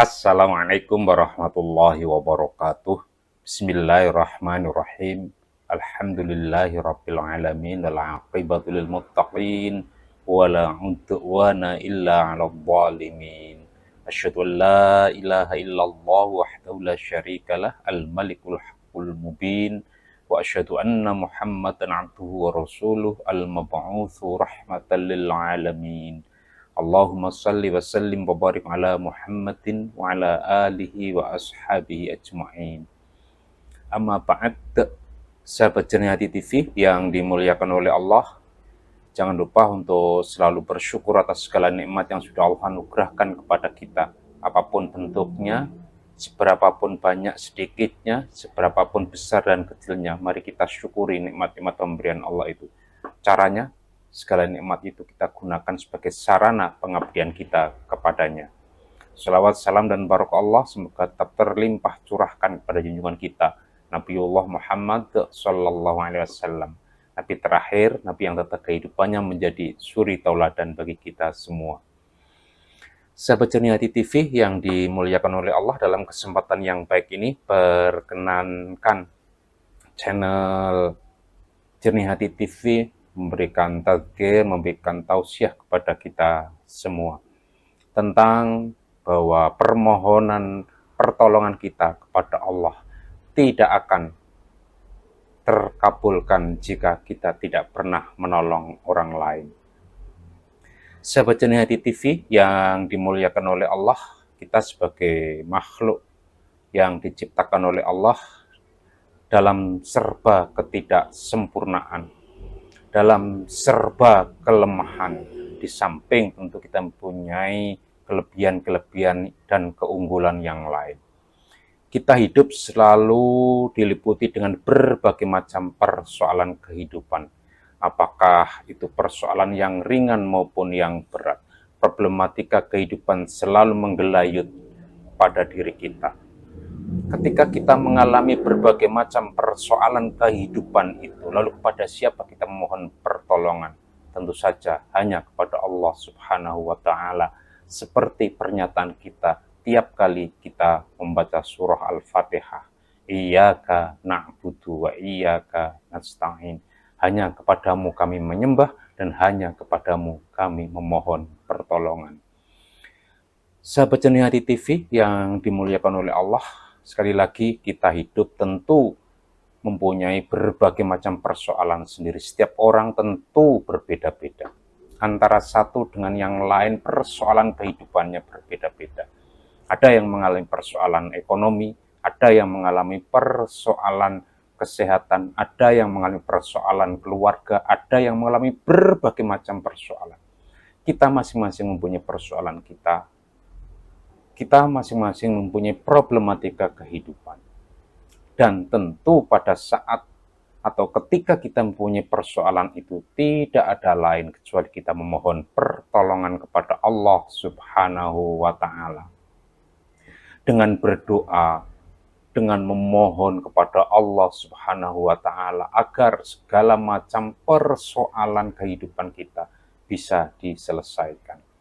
Assalamualaikum warahmatullahi wabarakatuh. Bismillahirrahmanirrahim. Alhamdulillahi rabbil alamin. Wal aqibatu lil muttaqin. Wala udwana illa 'alal zalimin. Asyhadu an la ilaha illallah wahdahu la syarikalah al-malikul haqqul mubin. Wa asyhadu anna Muhammadan 'abduhu wa rasuluh al-mab'utsu rahmatan lil alamin. Allahumma salli wa sallim wa barik ala Muhammadin wa ala alihi wa ashabihi ajma'in. Amma ba'd, sahabat Jernih Hati TV yang dimuliakan oleh Allah, jangan lupa untuk selalu bersyukur atas segala nikmat yang sudah Allah anugerahkan kepada kita, apapun bentuknya, seberapapun banyak sedikitnya, seberapapun besar dan kecilnya. Mari kita syukuri nikmat-nikmat pemberian Allah itu. Caranya, segala nikmat itu kita gunakan sebagai sarana pengabdian kita kepadanya. Salawat, salam, dan barokah Allah semoga tetap terlimpah curahkan kepada junjungan kita, Nabiullah Muhammad Sallallahu Alaihi Wasallam. Nabi terakhir, Nabi yang tata kehidupannya menjadi suri tauladan bagi kita semua. Sahabat Jernih Hati TV yang dimuliakan oleh Allah, dalam kesempatan yang baik ini, perkenankan channel Jernih Hati TV memberikan tadzkir, memberikan tausiah kepada kita semua tentang bahwa permohonan pertolongan kita kepada Allah tidak akan terkabulkan jika kita tidak pernah menolong orang lain. Sahabat Jernih Hati TV yang dimuliakan oleh Allah, kita sebagai makhluk yang diciptakan oleh Allah dalam serba ketidaksempurnaan, dalam serba kelemahan, di samping tentu kita mempunyai kelebihan-kelebihan dan keunggulan yang lain. Kita hidup selalu diliputi dengan berbagai macam persoalan kehidupan. Apakah itu persoalan yang ringan maupun yang berat. Problematika kehidupan selalu menggelayut pada diri kita. Ketika kita mengalami berbagai macam persoalan kehidupan itu, lalu kepada siapa kita memohon pertolongan? Tentu saja hanya kepada Allah Subhanahu wa Ta'ala. Seperti pernyataan kita tiap kali kita membaca surah Al-Fatihah, Iyyaka na'budu wa iyyaka nasta'in. Hanya kepadamu kami menyembah dan hanya kepadamu kami memohon pertolongan. Sahabat Jernih Hati TV yang dimuliakan oleh Allah, sekali lagi kita hidup tentu mempunyai berbagai macam persoalan sendiri. Setiap orang tentu berbeda-beda. Antara satu dengan yang lain persoalan kehidupannya berbeda-beda. Ada yang mengalami persoalan ekonomi, ada yang mengalami persoalan kesehatan, ada yang mengalami persoalan keluarga, ada yang mengalami berbagai macam persoalan. Kita masing-masing mempunyai persoalan kita. Kita masing-masing mempunyai problematika kehidupan. Dan tentu pada saat atau ketika kita mempunyai persoalan itu, tidak ada lain kecuali kita memohon pertolongan kepada Allah Subhanahu wa Ta'ala. Dengan berdoa, dengan memohon kepada Allah Subhanahu wa Ta'ala agar segala macam persoalan kehidupan kita bisa diselesaikan.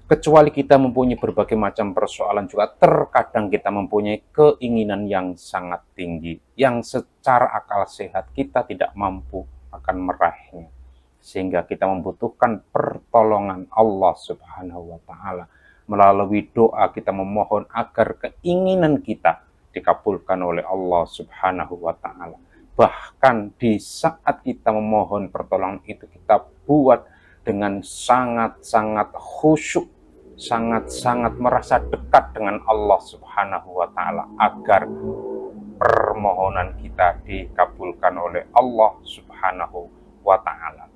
Kecuali kita mempunyai berbagai macam persoalan juga, terkadang kita mempunyai keinginan yang sangat tinggi, yang secara akal sehat kita tidak mampu akan meraihnya. Sehingga kita membutuhkan pertolongan Allah Subhanahu wa Ta'ala. Melalui doa kita memohon agar keinginan kita dikabulkan oleh Allah Subhanahu wa Ta'ala. Bahkan di saat kita memohon pertolongan itu, kita buat dengan sangat-sangat khusyuk, sangat-sangat merasa dekat dengan Allah Subhanahu wa Ta'ala agar permohonan kita dikabulkan oleh Allah Subhanahu wa Ta'ala.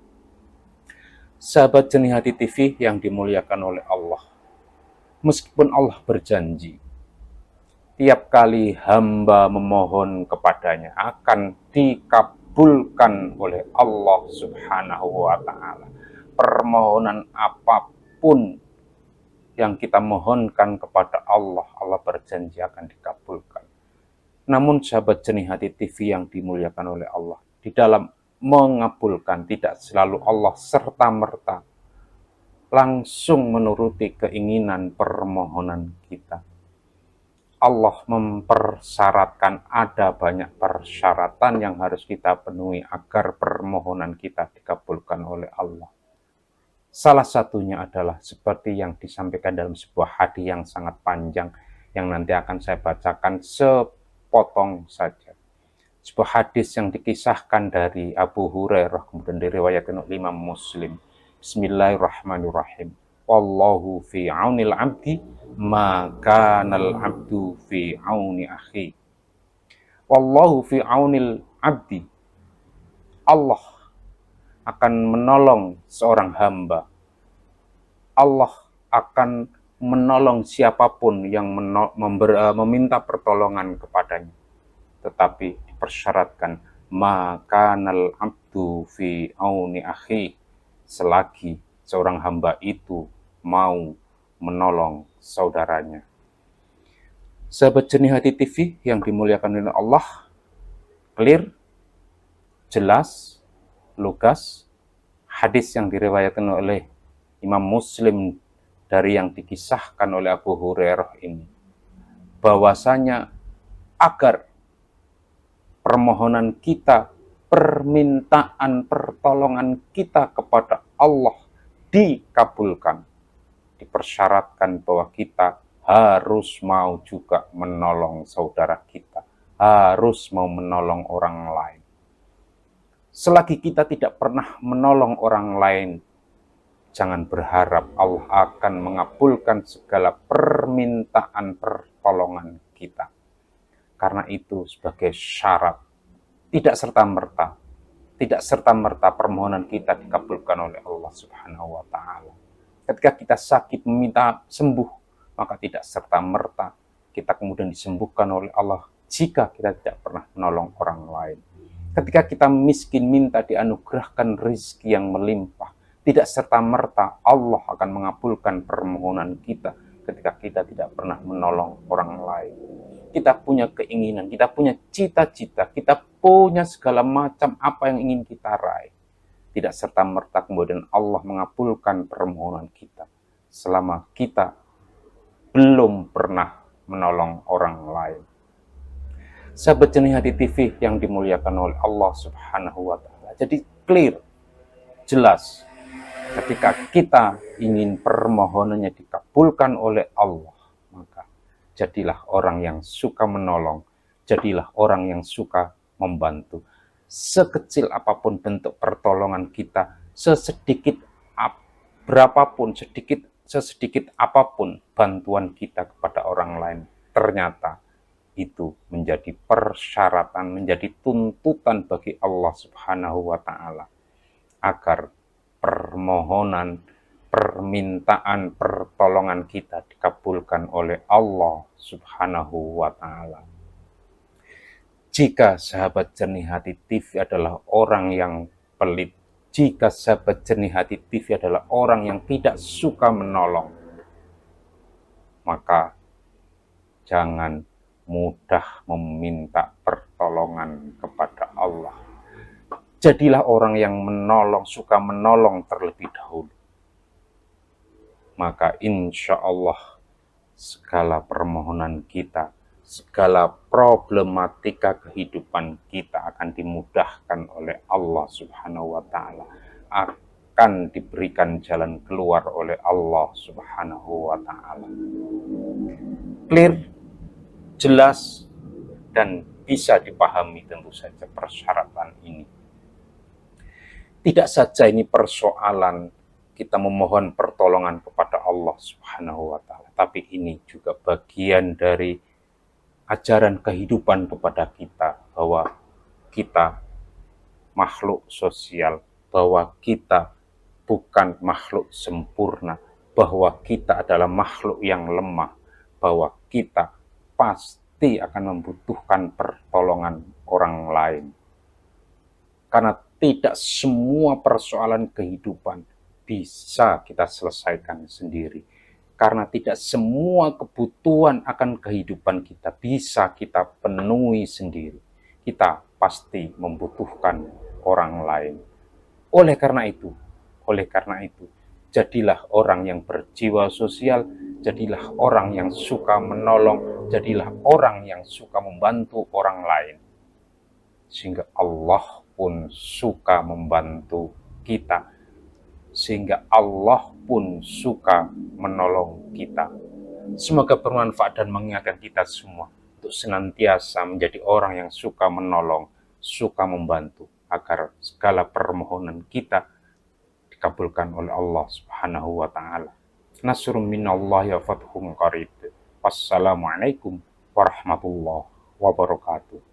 Sahabat Jernih Hati TV yang dimuliakan oleh Allah, meskipun Allah berjanji tiap kali hamba memohon kepadanya akan dikabulkan oleh Allah Subhanahu wa Ta'ala. Permohonan apapun yang kita mohonkan kepada Allah, Allah berjanji akan dikabulkan. Namun sahabat Jernih Hati TV yang dimuliakan oleh Allah, di dalam mengabulkan tidak selalu Allah serta-merta langsung menuruti keinginan permohonan kita. Allah mempersyaratkan, ada banyak persyaratan yang harus kita penuhi agar permohonan kita dikabulkan oleh Allah. Salah satunya adalah seperti yang disampaikan dalam sebuah hadis yang sangat panjang, yang nanti akan saya bacakan sepotong saja. Sebuah hadis yang dikisahkan dari Abu Hurairah, kemudian diriwayatkan oleh Imam Muslim. Bismillahirrahmanirrahim. Wallahu fi aunil abdi maka kanal abdu fi auni akhi. Wallahu fi aunil abdi. Allah akan menolong seorang hamba. Allah akan menolong siapapun yang meminta pertolongan kepadanya. Tetapi dipersyaratkan maka kanal abdu fi auni akhi, selagi seorang hamba itu mau menolong saudaranya. Sahabat Jernih Hati TV yang dimuliakan oleh Allah, clear, jelas, lugas, hadis yang diriwayatkan oleh Imam Muslim dari yang dikisahkan oleh Abu Hurairah ini, bahwasanya agar permohonan kita, permintaan pertolongan kita kepada Allah dikabulkan, dipersyaratkan bahwa kita harus mau juga menolong saudara kita, harus mau menolong orang lain. Selagi kita tidak pernah menolong orang lain, jangan berharap Allah akan mengabulkan segala permintaan pertolongan kita. Karena itu sebagai syarat, tidak serta-merta permohonan kita dikabulkan oleh Allah Subhanahu wa Ta'ala. Ketika kita sakit meminta sembuh, maka tidak serta-merta kita kemudian disembuhkan oleh Allah jika kita tidak pernah menolong orang lain. Ketika kita miskin minta dianugerahkan rezeki yang melimpah, tidak serta-merta Allah akan mengabulkan permohonan kita ketika kita tidak pernah menolong orang lain. Kita punya keinginan, kita punya cita-cita, kita punya segala macam apa yang ingin kita raih. Tidak serta-merta kemudian Allah mengabulkan permohonan kita selama kita belum pernah menolong orang lain. Sahabat Jernih Hati TV yang dimuliakan oleh Allah Subhanahu wa Ta'ala. Jadi clear, jelas, ketika kita ingin permohonannya dikabulkan oleh Allah, maka jadilah orang yang suka menolong, jadilah orang yang suka membantu. Sekecil apapun bentuk pertolongan kita, sesedikit apapun bantuan kita kepada orang lain, ternyata itu menjadi persyaratan, menjadi tuntutan bagi Allah Subhanahu wa Ta'ala agar permohonan, permintaan, pertolongan kita dikabulkan oleh Allah Subhanahu wa Ta'ala. Jika sahabat Jernih Hati TV adalah orang yang pelit, jika sahabat Jernih Hati TV adalah orang yang tidak suka menolong, maka jangan mudah meminta pertolongan kepada Allah. Jadilah orang yang menolong, suka menolong terlebih dahulu. Maka insya Allah segala permohonan kita, segala problematika kehidupan kita akan dimudahkan oleh Allah Subhanahu wa Ta'ala, akan diberikan jalan keluar oleh Allah Subhanahu wa Ta'ala. Clear, jelas, dan bisa dipahami tentu saja persyaratan ini. Tidak saja ini persoalan kita memohon pertolongan kepada Allah Subhanahu wa Ta'ala, tapi ini juga bagian dari ajaran kehidupan kepada kita, bahwa kita makhluk sosial, bahwa kita bukan makhluk sempurna, bahwa kita adalah makhluk yang lemah, bahwa kita pasti akan membutuhkan pertolongan orang lain. Karena tidak semua persoalan kehidupan bisa kita selesaikan sendiri. Karena tidak semua kebutuhan akan kehidupan kita bisa kita penuhi sendiri. Kita pasti membutuhkan orang lain. Oleh karena itu, jadilah orang yang berjiwa sosial, jadilah orang yang suka menolong, jadilah orang yang suka membantu orang lain, sehingga Allah pun suka membantu kita, sehingga Allah pun suka menolong kita. Semoga bermanfaat dan mengingatkan kita semua untuk senantiasa menjadi orang yang suka menolong, suka membantu, agar segala permohonan kita dikabulkan oleh Allah Subhanahu wa taala. Nasrun minallahi wa fathun qarib. Wassalamualaikum warahmatullahi wabarakatuh.